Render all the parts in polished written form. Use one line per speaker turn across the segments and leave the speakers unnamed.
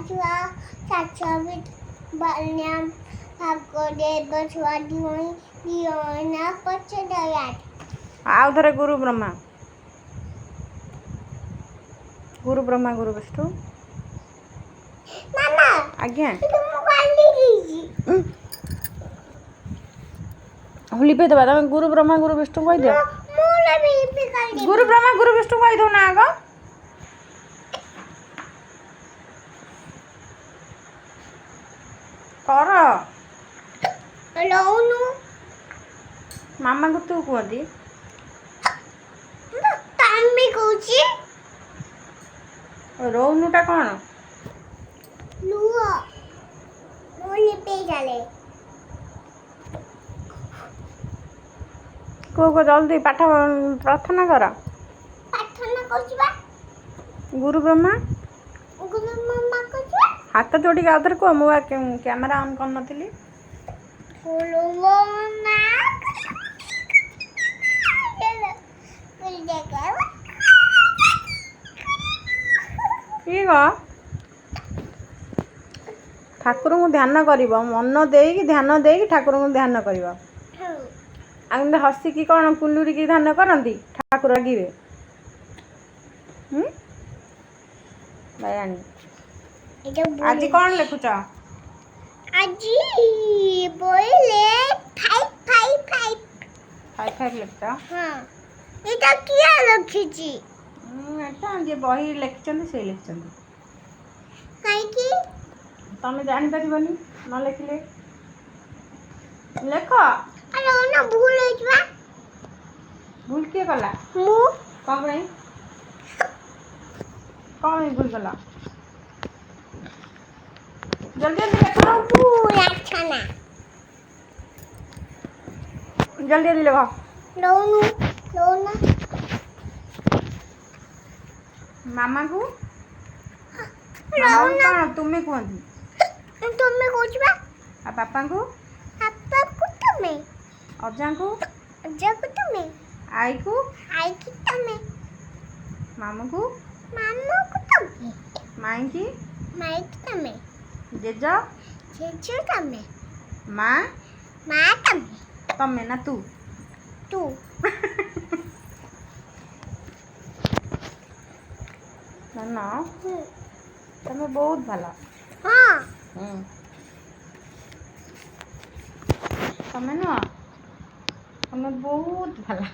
ଛୁଆ ସାତବି ବାଲ୍ୟାମ ଭାଗରେ ଛୁଆ ଦିଅନା ପଚଦୟା
ଆଉ ଥରେ ଗୁରୁ ବ୍ରହ୍ମା ଗୁରୁ ବିଷ୍ଣୁ
ମାମା
ଆଜ୍ଞା
ମୁଁ କାଲି ଦେଇଛି
लिपे देवा तुम गुरु ब्रह्मा गुरु विष्णु कह दियो गुरु ब्रह्मा गुरु विष्णु कह दो ना आग कर
रौनु
मामा को तू कहती
तामी कहूची
रोनुटा कौन
लुओ मो लिपे जाले
को जल्दी पाठ प्रार्थना कर
प्रार्थना करछबा
गुरु ब्रह्मा
करछबा
हाथ जोड़ी के आधर को मो कैमरा ऑन कर नथिली
गुरु ब्रह्मा
ये गो ठाकुर को ध्यान करिवो मन देई ध्यान देई ठाकुर को ध्यान करिवो आगे हसिकी कौन कुलूरी की ध्यान करती ठाकुर लगिवे बयानी आज कौन लिखुच
आज बोले 5
लिखुच
हां एटा किया लिखिची
एटा जे बही लिखचंदी से लिखचंदी
काई की
तमे जानि परिबनी न लिखले लेख
अरे ना भूल होइबा
भूल के कला
मु
कौन भूल गला जल्दी जल्दी लिख
पूरा छना
जल्दी जल्दी लिख
लोना
मामा को
लोना
तुम्हें कहती
तुमे कोचबा
आ पापा को
तुमे
अजा को
तुमे
आई को
की तुमे
मामू को
तुमे
माई की
तुमे
जेजा
तुमे
माँ
तुमे
तमे ना तू ना तमे बहुत भला
हाँ
तमे ना तमे बहुत भला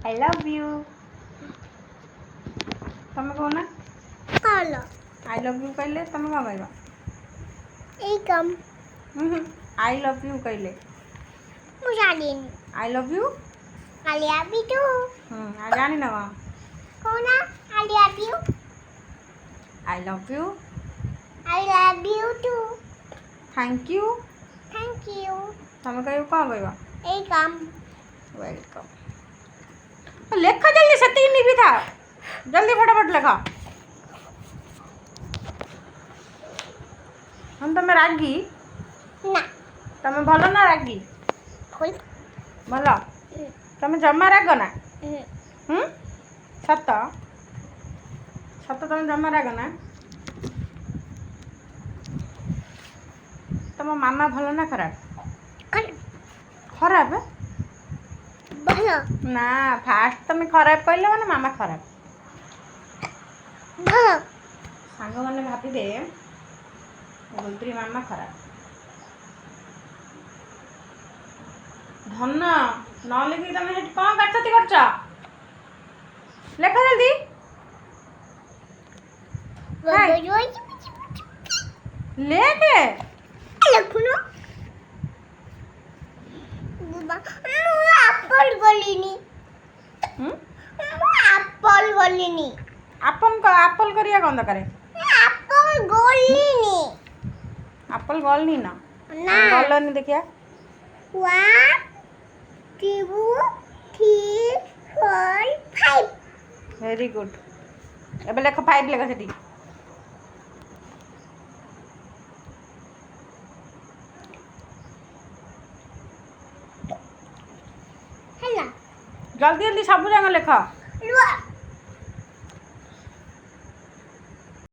आई लव यू तमे कौन
कालो
आई लव यू कहले तमे कौन कहबा
एकम
आई लव यू कहले
मुजालिन
I love you
I love you too
आ जानी ना
कौन I love you
I love you
too
thank you तमे कहू कौन कहबा
एकम
वेलकम लेख जल्दी सेती नहीं भी था जल्दी फटाफट लिखा हम तमे रागी
ना
तमे भलो ना रागी
फुल
भलो तमे जमा राग ना सत तमे जमा राग ना तम मामा भलो ना खराब खराब
भलो
ना फास्ट तमे खराब कहले माने मामा खराब
भलो
सांग माने भाभी दे बोलती मामा खराब धन न लिखी तुम कौन काटती कर लेख जल्दी लेके
लिखुनो एप्पल गलिनी
आपल करिया कौन दरकार आपल गलनी ना गलनी देखिया
1 2 3 4 5
वेरी गुड एबे लेख 5 लेख सेठी
हला
जल्दी जल्दी सब जगह लेख
लुआ